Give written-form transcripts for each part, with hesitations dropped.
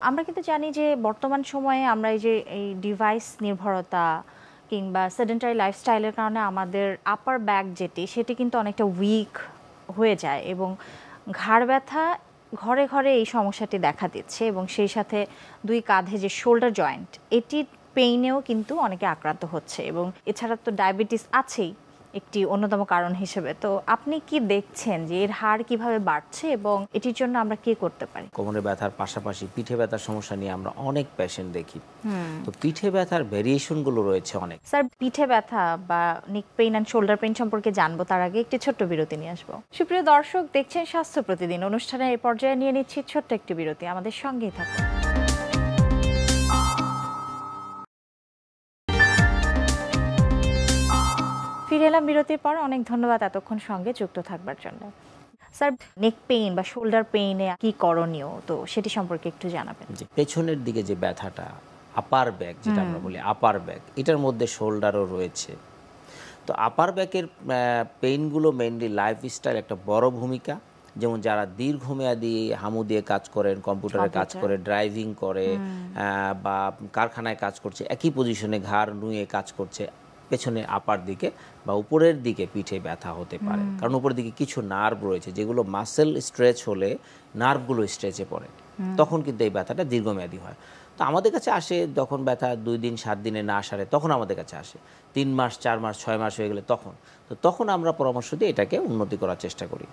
আমরা কিন্তু জানি যে বর্তমান সময়ে আমরা এই ডিভাইস নির্ভরতা কিংবা সেডেন্টারি লাইফস্টাইলের কারণে আমাদের আপার ব্যাক সেটি কিন্তু অনেকটা উইক হয়ে যায় এবং ঘাড় ব্যথা ঘরে ঘরে এই সমস্যাটি দেখা দিচ্ছে এবং সেই সাথে দুই কাঁধে যে শোল্ডার জয়েন্ট এটির পেইনেও কিন্তু অনেকে আক্রান্ত হচ্ছে এবং এছাড়া তো ডায়াবেটিস আছেই একটি অন্যতম কারণ হিসেবে। তো আপনি কি দেখছেন যে এর হার কিভাবে বাড়ছে এবং এটির জন্য আমরা কি করতে পারি? কোমরে ব্যথার পাশাপাশি পিঠে ব্যথার সমস্যা নিয়ে আমরা অনেক পেশেন্ট দেখি। তো পিঠে ব্যথার ভেরিয়েশনগুলো রয়েছে অনেক। স্যার, পিঠে ব্যথা বা নেক পেইন অ্যান্ড শোল্ডার পেইন সম্পর্কে জানবো তার আগে একটি ছোট্ট বিরতি নিয়ে আসবো। সুপ্রিয় দর্শক, দেখছেন স্বাস্থ্য প্রতিদিন অনুষ্ঠানে এই পর্যায়ে নিয়ে নিচ্ছি ছোট্ট একটি বিরতি, আমাদের সঙ্গেই থাকুন। ফিরে এলাম বিরতির পর। অনেক ধন্যবাদ এতক্ষণ সঙ্গে যুক্ত থাকবার জন্য। স্যার, নেক পেইন বা শোল্ডার পেইনে কি করণীয়, তো সেটি সম্পর্কে একটু জানাবেন। যে পেছনের দিকে যে ব্যথাটা, আপার ব্যাক যেটা আমরা বলি আপার ব্যাক, এটার মধ্যে শোল্ডারও রয়েছে। তো আপার ব্যাকের পেইনগুলো মেইনলি লাইফস্টাইল একটা বড় ভূমিকা। যেমন যারা দীর্ঘমেয়াদী হামু দিয়ে কাজ করেন, কম্পিউটারে কাজ করে, ড্রাইভিং করে বা কারখানায় কাজ করছে, একই পজিশনে ঘাড় নুয়ে কাজ করছে, পেছনে আপার দিকে বা উপরের দিকে পিঠে ব্যথা হতে পারে। কারণ উপরের দিকে কিছু নার্ভ রয়েছে যেগুলো মাসেল স্ট্রেচ হলে নার্ভগুলো স্ট্রেচে পড়ে, তখন কিন্তু এই ব্যথাটা দীর্ঘমেয়াদী হয়। তো আমাদের কাছে আসে যখন ব্যথা 2 দিন 7 দিনে না সারে, তখন আমাদের কাছে আসে। 3 মাস 4 মাস 6 মাস হয়ে গেলে তখন আমরা পরামর্শ দিয়ে এটাকে উন্নতি করার চেষ্টা করি।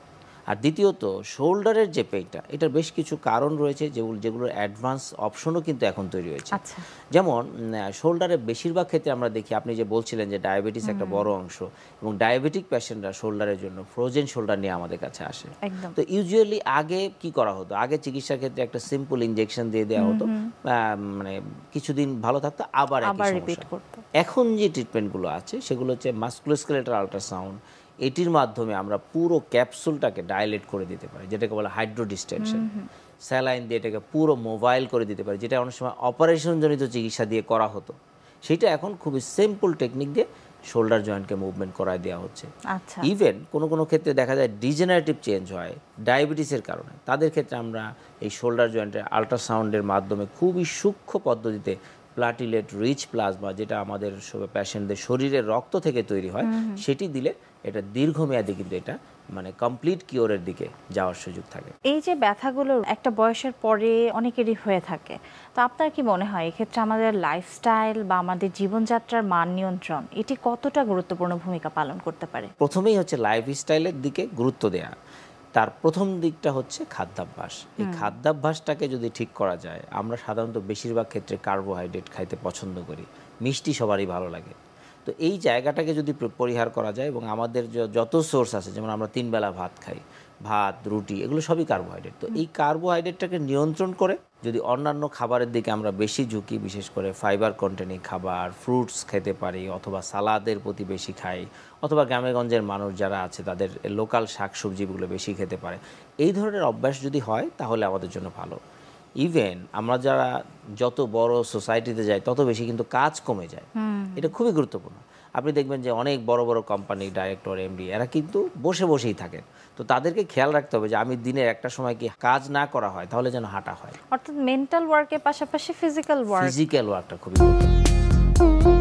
আর দ্বিতীয়ত শোল্ডারের যে পেইনটা, এটার বেশ কিছু কারণ রয়েছে যেগুলোর অ্যাডভান্স অপশনও কিন্তু এখন তৈরি হয়েছে। যেমন শোল্ডারের বেশিরভাগ ক্ষেত্রে আমরা দেখি, আপনি যে বলছিলেন যে ডায়াবেটিস একটা বড় অংশ, এবং ডায়াবেটিক পেশেন্টরা শোল্ডারের জন্য ফ্রোজেন শোল্ডার নিয়ে আমাদের কাছে আসে। তো ইউজুয়ালি আগে কি করা হতো, আগে চিকিৎসার ক্ষেত্রে একটা সিম্পল ইনজেকশন দিয়ে দেওয়া হতো, মানে কিছুদিন ভালো থাকতো, আবার রিপিট করতো। এখন যে ট্রিটমেন্টগুলো আছে সেগুলো হচ্ছে মাস্কুলোস্কেলেটাল আল্ট্রাসাউন্ড। এটির মাধ্যমে আমরা পুরো ক্যাপসুলটাকে ডাইলেট করে দিতে পারি, যেটাকে বলে হাইড্রোডিস্টেনশন। স্যালাইন দিয়ে এটাকে পুরো মোবাইল করে দিতে পারি, যেটা অনেক সময় অপারেশনজনিত চিকিৎসা দিয়ে করা হতো। সেটা এখন খুবই সিম্পল টেকনিক দিয়ে শোল্ডার জয়েন্টকে মুভমেন্ট করায় দেওয়া হচ্ছে। ইভেন কোনো ক্ষেত্রে দেখা যায় ডিজেনারেটিভ চেঞ্জ হয় ডায়াবেটিসের কারণে, তাদের ক্ষেত্রে আমরা এই শোল্ডার জয়েন্টের আল্ট্রাসাউন্ডের মাধ্যমে খুবই সূক্ষ্ম পদ্ধতিতে প্লাটিলেট রিচ প্লাজমা, যেটা আমাদের পেশেন্টদের শরীরের রক্ত থেকে তৈরি হয়, সেটি দিলে এটা দীর্ঘমেয়াদী কিন্তু এটা মানে কমপ্লিট কিওরের দিকে যাওয়ার সুযোগ থাকে। এই যে ব্যথাগুলো একটা বয়সের পরে অনেকেরই হয়ে থাকে, তো আপনার কি মনে হয় এক্ষেত্রে আমাদের লাইফস্টাইল বা আমাদের জীবনযাত্রার মান নিয়ন্ত্রণ এটি কতটা গুরুত্বপূর্ণ ভূমিকা পালন করতে পারে? প্রথমেই হচ্ছে লাইফস্টাইলের দিকে গুরুত্ব দেয়া। তার প্রথম দিকটা হচ্ছে খাদ্যাভ্যাস। এই খাদ্যাভ্যাসটাকে যদি ঠিক করা যায়, আমরা সাধারণত বেশিরভাগ ক্ষেত্রে কার্বোহাইড্রেট খাইতে পছন্দ করি, মিষ্টি সবারই ভালো লাগে। তো এই জায়গাটাকে যদি পরিহার করা যায়, এবং আমাদের যত সোর্স আছে, যেমন আমরা 3 বেলা ভাত খাই, ভাত রুটি এগুলো সবই কার্বোহাইড্রেট। তো এই কার্বোহাইড্রেটটাকে নিয়ন্ত্রণ করে যদি অন্যান্য খাবারের দিকে আমরা বেশি ঝুঁকি, বিশেষ করে ফাইবার কন্টেনিং খাবার, ফ্রুটস খেতে পারি, অথবা সালাদের প্রতি বেশি খাই, অথবা গ্রামেগঞ্জের মানুষ যারা আছে তাদের লোকাল শাকসবজিগুলো বেশি খেতে পারে, এই ধরনের অভ্যাস যদি হয় তাহলে আমাদের জন্য ভালো। ইভেন আমরা যারা যত বড় সোসাইটিতে যাই তত বেশি কিন্তু কাজ কমে যায়, এটা খুবই গুরুত্বপূর্ণ। আপনি দেখবেন যে অনেক বড় বড় কোম্পানি ডাইরেক্টর, এমডি, এরা কিন্তু বসেই থাকেন। তো তাদেরকে খেয়াল রাখতে হবে যে আমি দিনের একটা সময় কি কাজ না করা হয়, তাহলে যেন হাঁটা হয়। অর্থাৎ মেন্টাল ওয়ার্কের পাশাপাশি ফিজিক্যাল ওয়ার্কটা খুবই গুরুত্বপূর্ণ।